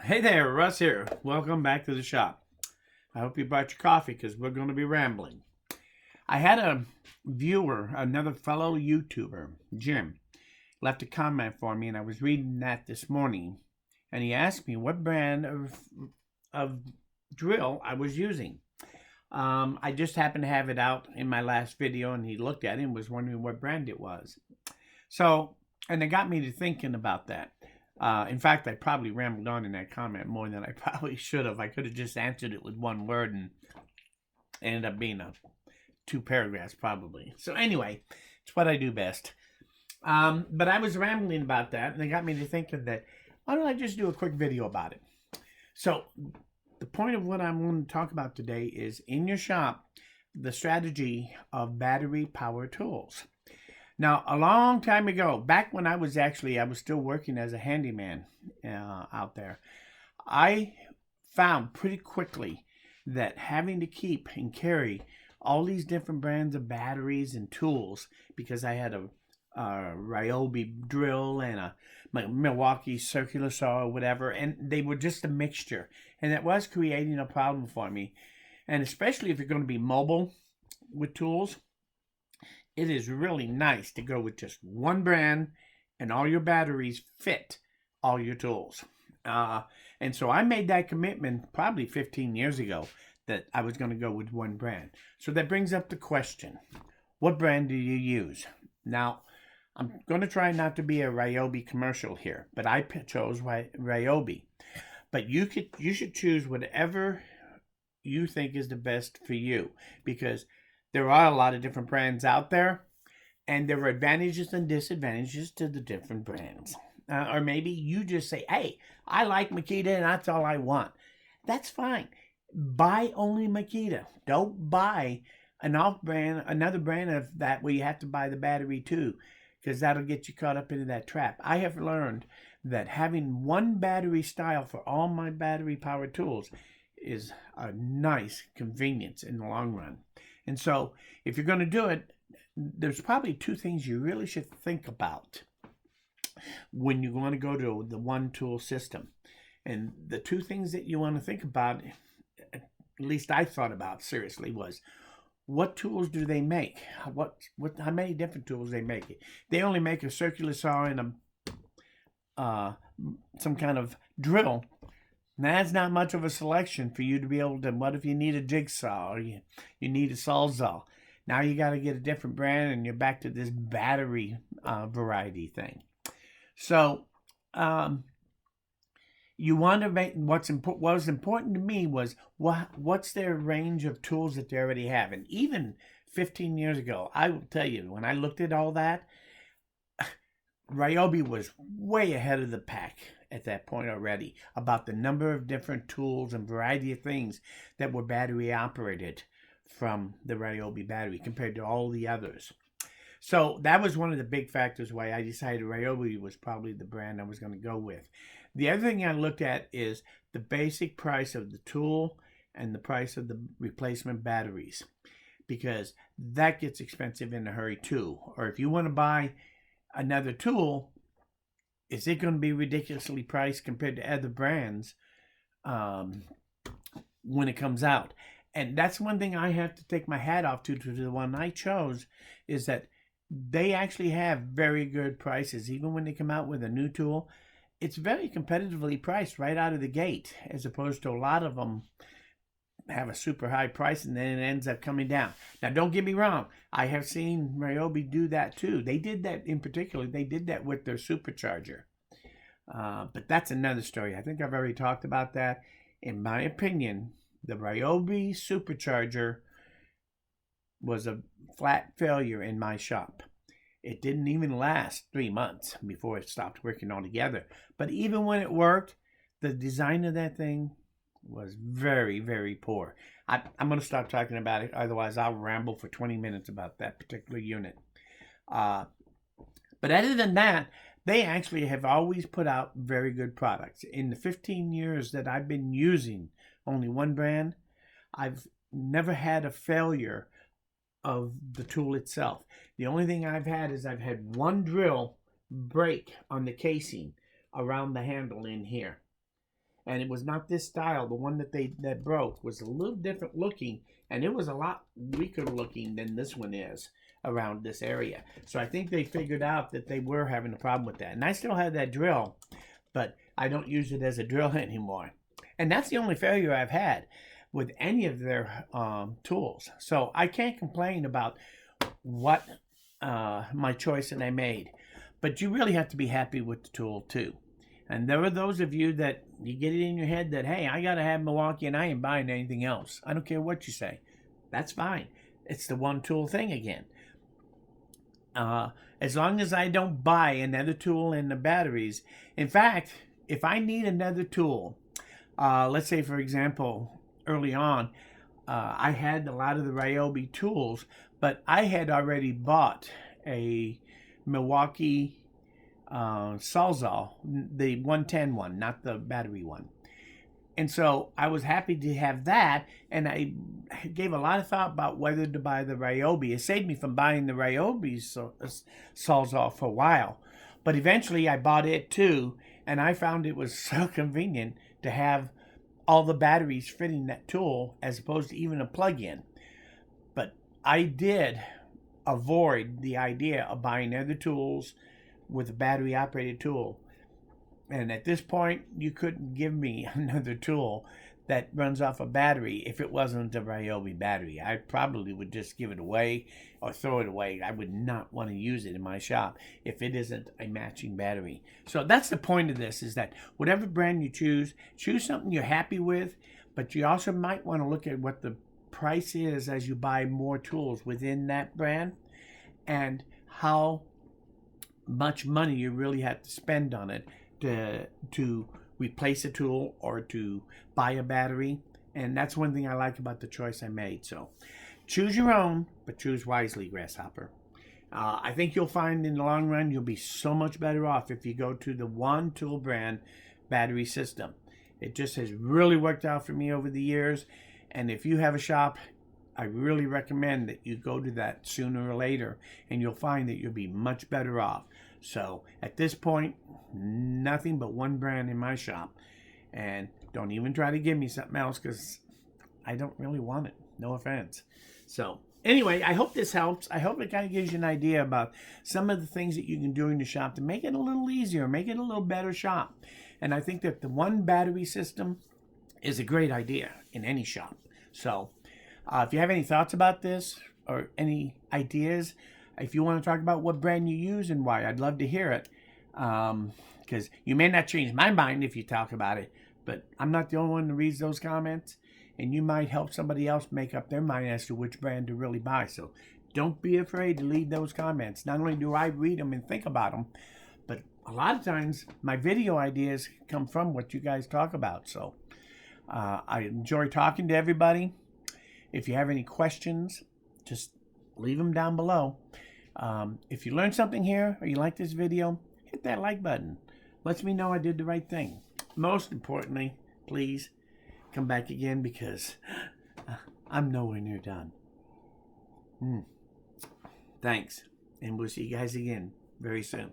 Hey there, Russ here. Welcome back to the shop. I hope you brought your coffee because we're going to be rambling. I had a viewer, another fellow YouTuber, Jim, left a comment for me, and I was reading that this morning. And he asked me what brand of drill I was using. I just happened to have it out in my last video, and he looked at it and was wondering what brand it was. So, and it got me to thinking about that. In fact, I probably rambled on in that comment more than I probably should have. I could have just answered it with one word and ended up being two paragraphs probably. So anyway, it's what I do best. But I was rambling about that, and it got me to thinking that why don't I just do a quick video about it? So the point of what I'm going to talk about today is in your shop, the strategy of battery power tools. Now, a long time ago, back when I was still working as a handyman out there, I found pretty quickly that having to keep and carry all these different brands of batteries and tools, because I had a Ryobi drill and a Milwaukee circular saw or whatever, and they were just a mixture, and that was creating a problem for me. And especially if you're going to be mobile with tools, it is really nice to go with just one brand and all your batteries fit all your tools. And so I made that commitment probably 15 years ago that I was going to go with one brand. So that brings up the question, what brand do you use? Now, I'm going to try not to be a Ryobi commercial here, but I chose Ryobi. But you should choose whatever you think is the best for you, because there are a lot of different brands out there, and there are advantages and disadvantages to the different brands. Or maybe you just say, hey, I like Makita and that's all I want. That's fine. Buy only Makita. Don't buy another brand of that where you have to buy the battery too, because that'll get you caught up into that trap. I have learned that having one battery style for all my battery power tools is a nice convenience in the long run. And so if you're going to do it, there's probably two things you really should think about when you want to go to the one tool system. And the two things that you want to think about, at least I thought about seriously, was what tools do they make? How many different tools they make? They only make a circular saw and some kind of drill. That's not much of a selection for you to be able to. What if you need a jigsaw or you need a sawzall? Now you got to get a different brand, and you're back to this battery variety thing. So you want to make what was important to me was what's their range of tools that they already have. And even 15 years ago, I will tell you, when I looked at all that, Ryobi was way ahead of the pack at that point already about the number of different tools and variety of things that were battery operated from the Ryobi battery compared to all the others. So that was one of the big factors why I decided Ryobi was probably the brand I was going to go with. The other thing I looked at is the basic price of the tool and the price of the replacement batteries, because that gets expensive in a hurry too. Or if you want to buy another tool, is it going to be ridiculously priced compared to other brands when it comes out? And that's one thing I have to take my hat off to the one I chose, is that they actually have very good prices. Even when they come out with a new tool, it's very competitively priced right out of the gate, as opposed to a lot of them have a super high price and then it ends up coming down. Now, don't get me wrong. I have seen Ryobi do that too. They did that in particular. They did that with their supercharger. But that's another story. I think I've already talked about that. In my opinion, the Ryobi supercharger was a flat failure in my shop. It didn't even last 3 months before it stopped working altogether. But even when it worked, the design of that thing was very, very poor. I'm going to stop talking about it. Otherwise, I'll ramble for 20 minutes about that particular unit. But other than that, they actually have always put out very good products. In the 15 years that I've been using only one brand, I've never had a failure of the tool itself. The only thing I've had is I've had one drill break on the casing around the handle in here. and it was not this style. The one that broke was a little different looking, and it was a lot weaker looking than this one is around this area. So I think they figured out that they were having a problem with that. And I still have that drill, but I don't use it as a drill anymore. And that's the only failure I've had with any of their tools. So I can't complain about what my choice that I made. But you really have to be happy with the tool too. And there are those of you that you get it in your head that, hey, I got to have Milwaukee and I ain't buying anything else. I don't care what you say. That's fine. It's the one tool thing again. As long as I don't buy another tool in the batteries. In fact, if I need another tool, let's say, for example, early on, I had a lot of the Ryobi tools, but I had already bought a Milwaukee Sawzall, the 110 one, not the battery one. And so I was happy to have that, and I gave a lot of thought about whether to buy the Ryobi. It saved me from buying the Ryobi Sawzall for a while. But eventually I bought it too, and I found it was so convenient to have all the batteries fitting that tool as opposed to even a plug-in. But I did avoid the idea of buying other tools with a battery operated tool. And at this point, you couldn't give me another tool that runs off a battery if it wasn't a Ryobi battery. I probably would just give it away or throw it away. I would not want to use it in my shop if it isn't a matching battery. So that's the point of this, is that whatever brand you choose something you're happy with, but you also might want to look at what the price is as you buy more tools within that brand and how much money you really have to spend on it to replace a tool or to buy a battery. And that's one thing I like about the choice I made. So choose your own, but choose wisely, Grasshopper. I think you'll find in the long run you'll be so much better off if you go to the one tool brand battery system. It just has really worked out for me over the years. And if you have a shop, I really recommend that you go to that sooner or later, and you'll find that you'll be much better off. So at this point, nothing but one brand in my shop. And don't even try to give me something else, because I don't really want it. No offense. So anyway, I hope this helps. I hope it kind of gives you an idea about some of the things that you can do in the shop to make it a little easier, make it a little better shop. And I think that the one battery system is a great idea in any shop. So if you have any thoughts about this or any ideas, if you want to talk about what brand you use and why, I'd love to hear it. Because you may not change my mind if you talk about it, but I'm not the only one who reads those comments, and you might help somebody else make up their mind as to which brand to really buy. So don't be afraid to leave those comments. Not only do I read them and think about them, but a lot of times my video ideas come from what you guys talk about. So I enjoy talking to everybody. If you have any questions, just leave them down below. If you learned something here or you like this video, hit that like button. Lets me know I did the right thing. Most importantly, please come back again, because I'm nowhere near done. Thanks, and we'll see you guys again very soon.